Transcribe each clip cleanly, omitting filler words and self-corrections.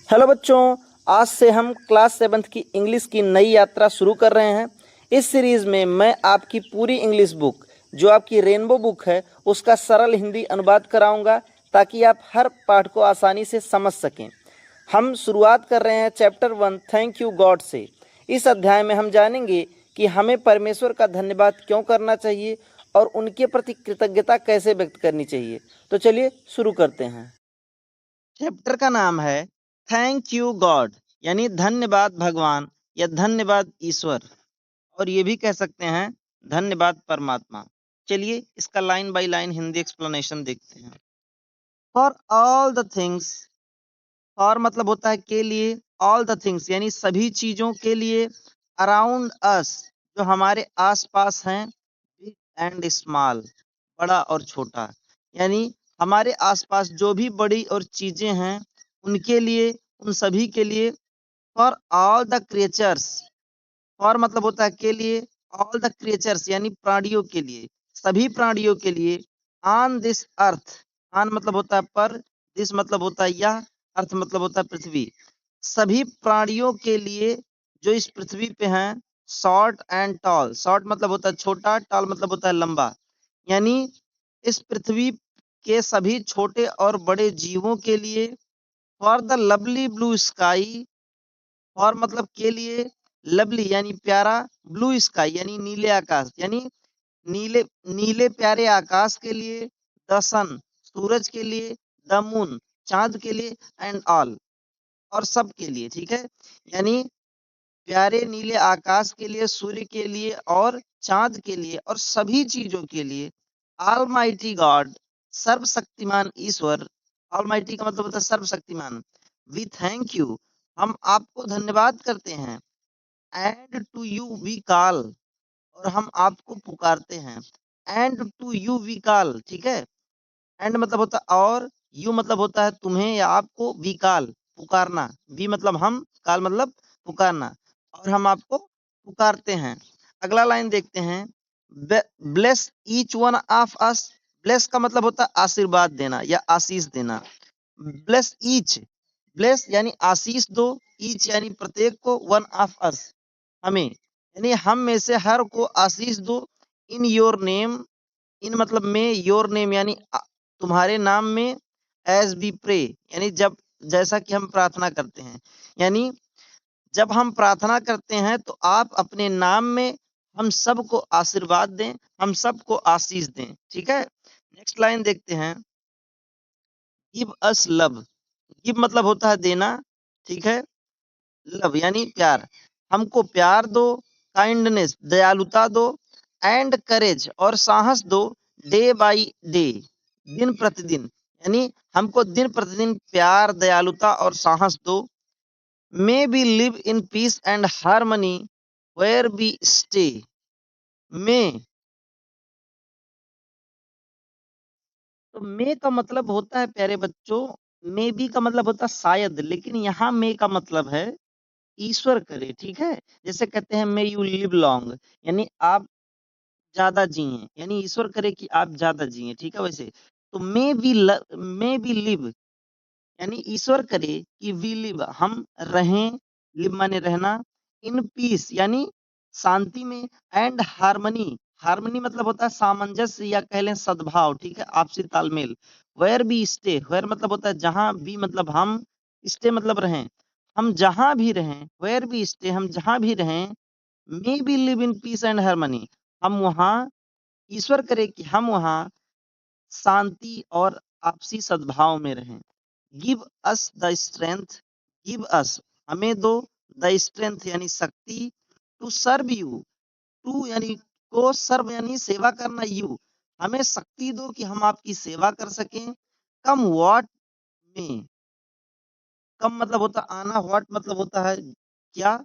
Hello बच्चों, आज से हम क्लास 7th की इंग्लिश की नई यात्रा शुरू कर रहे हैं। इस सीरीज़ में मैं आपकी पूरी इंग्लिश बुक, जो आपकी रेनबो बुक है, उसका सरल हिंदी अनुवाद कराऊंगा ताकि आप हर पाठ को आसानी से समझ सकें। हम शुरुआत कर रहे हैं चैप्टर 1 थैंक यू गॉड से। इस अध्याय में हम जानेंगे कि हमें परमेश्वर का धन्यवाद क्यों करना चाहिए और उनके प्रति कृतज्ञता कैसे व्यक्त करनी चाहिए। तो चलिए शुरू करते हैं। चैप्टर का नाम है थैंक यू गॉड, यानी धन्यवाद भगवान या धन्यवाद ईश्वर, और ये भी कह सकते हैं धन्यवाद परमात्मा। चलिए इसका line by line Hindi explanation देखते हैं। For all the things, for मतलब होता है के लिए, ऑल द थिंग्स यानी सभी चीजों के लिए, अराउंड अस जो हमारे आसपास हैं, बिग एंड स्मॉल बड़ा और छोटा, यानी हमारे आसपास जो भी बड़ी और चीजें हैं उनके लिए, उन सभी के लिए। For all the creatures, for मतलब होता है के लिए, ऑल द क्रिएचर्स यानी प्राणियों के लिए, सभी प्राणियों के लिए। ऑन दिस अर्थ, ऑन मतलब होता है पर, दिस मतलब होता है यह, अर्थ मतलब होता है पृथ्वी, सभी प्राणियों के लिए जो इस पृथ्वी पे हैं। शॉर्ट एंड टॉल, शॉर्ट मतलब होता है छोटा, टॉल मतलब होता है लंबा, यानी इस पृथ्वी के सभी छोटे और बड़े जीवों के लिए। For the lovely blue sky, for मतलब के लिए, लवली यानी प्यारा, ब्लू स्काई यानी नीले आकाश, यानी नीले नीले प्यारे आकाश के लिए। द सन सूरज के लिए, द मून चांद के लिए, एंड ऑल और सब के लिए, ठीक है। यानी प्यारे नीले आकाश के लिए, सूर्य के लिए और चांद के लिए और सभी चीजों के लिए। ऑलमाइटी गॉड सर्वशक्तिमान ईश्वर, ऑलमाइटी का मतलब होता है सर्वशक्तिमान। वी थैंक यू हम आपको धन्यवाद करते हैं। And to you we call और हम आपको पुकारते हैं। And to you we call, ठीक है। एंड मतलब होता है और, यू मतलब होता है तुम्हें या आपको, वी कॉल पुकारना, वी मतलब हम, कॉल मतलब पुकारना, और हम आपको पुकारते हैं। अगला लाइन देखते हैं। Bless each one of us, bless का मतलब होता है आशीर्वाद देना या आशीष देना। ब्लेस ईच, ब्लेस यानी आशीष दो, ईच यानी प्रत्येक को, वन ऑफ अस हमें, यानी हम में से हर को आशीष दो। इन योर नेम, इन मतलब में, योर नेम यानी तुम्हारे नाम में। एज बी प्रे यानी जब, जैसा कि हम प्रार्थना करते हैं, यानी जब हम प्रार्थना करते हैं तो आप अपने नाम में हम सबको आशीर्वाद दें, हम सबको आशीष दें, ठीक है। नेक्स्ट लाइन देखते हैं। गिव अस लव, गिव मतलब होता है देना, ठीक है। लव यानी प्यार, हमको प्यार दो। काइंडनेस दयालुता दो। एंड करेज और साहस दो। डे बाय डे दिन प्रतिदिन, यानी हमको दिन प्रतिदिन प्यार, दयालुता और साहस दो। May be live in peace and harmony where be stay. May, तो मे का मतलब होता है प्यारे बच्चों, मे बी का मतलब होता है शायद, लेकिन यहाँ मे का मतलब है ईश्वर करे, ठीक है। जैसे कहते हैं मे यू लिव लॉन्ग, यानी आप ज्यादा जिए, यानी ईश्वर करे कि आप ज्यादा जिए, ठीक है। वैसे तो मे बी लिव यानी ईश्वर करे कि वी लिव हम रहें, लिव माने रहना, इन पीस यानी शांति में, एंड हार्मनी, हार्मनी मतलब होता है सामंजस्य या कह लें सद्भाव, ठीक है, आपसी तालमेल। वेयर बी स्टे, वेयर मतलब होता है जहां, बी मतलब हम, स्टे मतलब रहें, हम जहां भी रहें, वेयर बी स्टे हम जहां भी रहें। मे be live in peace and harmony हम वहां, ईश्वर करे कि हम वहां शांति और आपसी सद्भाव में रहें। Give us the strength, give us हमें दो, द स्ट्रेंथ यानी शक्ति, टू सर्व यू, टू यानी को, सर्व यानी सेवा करना, यू हमें शक्ति दो कि हम आपकी सेवा कर सकें। कम व्हाट में, कम मतलब होता आना, व्हाट मतलब होता है क्या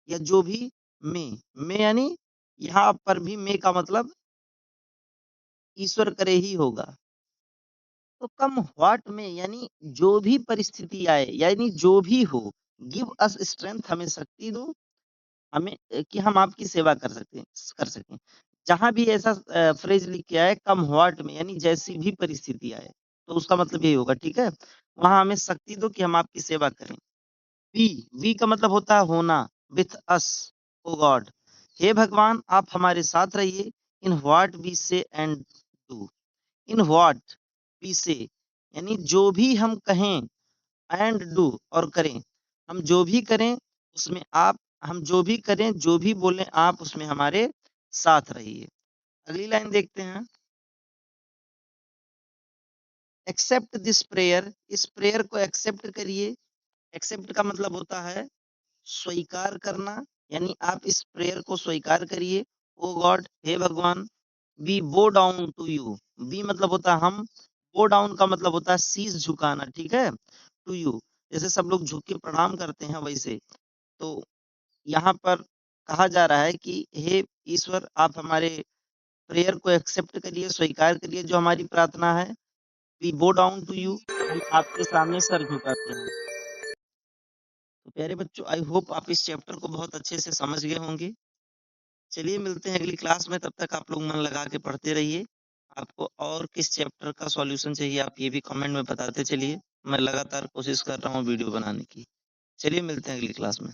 या जो भी। में यानी यहाँ पर भी में का मतलब ईश्वर करे ही होगा। तो कम व्हाट में यानी जो भी परिस्थिति आए, यानी जो भी हो। गिव अस स्ट्रेंथ हमें शक्ति दो, हमें कि हम आपकी सेवा कर सकें। जहां भी ऐसा फ्रेज लिख के आए कम व्हाट में, यानी जैसी भी परिस्थिति आए, तो उसका मतलब यही होगा, ठीक है। वहां हमें शक्ति दो कि हम आपकी सेवा करें। वी का मतलब होता है होना, विथ अस, ओ गॉड। हे भगवान आप हमारे साथ रहिए, in what we say and do, in what we say यानी जो भी हम कहें, एंड डू और करें, हम जो भी करें उसमें आप, हम जो भी करें जो भी बोलें आप उसमें हमारे साथ रहिए। अगली लाइन देखते हैं, एक्सेप्ट दिस प्रेयर, इस प्रेयर को एक्सेप्ट करिए। एक्सेप्ट का मतलब होता है स्वीकार करना, यानी आप इस प्रेयर को स्वीकार करिए। ओ गॉड हे भगवान, वी बो डाउन टू यू, वी मतलब होता है हम, बो डाउन का मतलब होता है शीश झुकाना, ठीक है, टू यू, जैसे सब लोग झुक के प्रणाम करते हैं वैसे। तो यहाँ पर कहा जा रहा है कि हे ईश्वर आप हमारे प्रेयर को एक्सेप्ट करिए, स्वीकार करिए, जो हमारी प्रार्थना है। वी बो डाउन टू यू, हम आपके सामने सर झुकाते हैं। तो प्यारे बच्चों, आई होप आप इस चैप्टर को बहुत अच्छे से समझ गए होंगे। चलिए मिलते हैं अगली क्लास में, तब तक आप लोग मन लगा के पढ़ते रहिए। आपको और किस चैप्टर का सॉल्यूशन चाहिए आप ये भी कमेंट में बताते चलिए, मैं लगातार कोशिश कर रहा हूँ वीडियो बनाने की। चलिए मिलते हैं अगली क्लास में।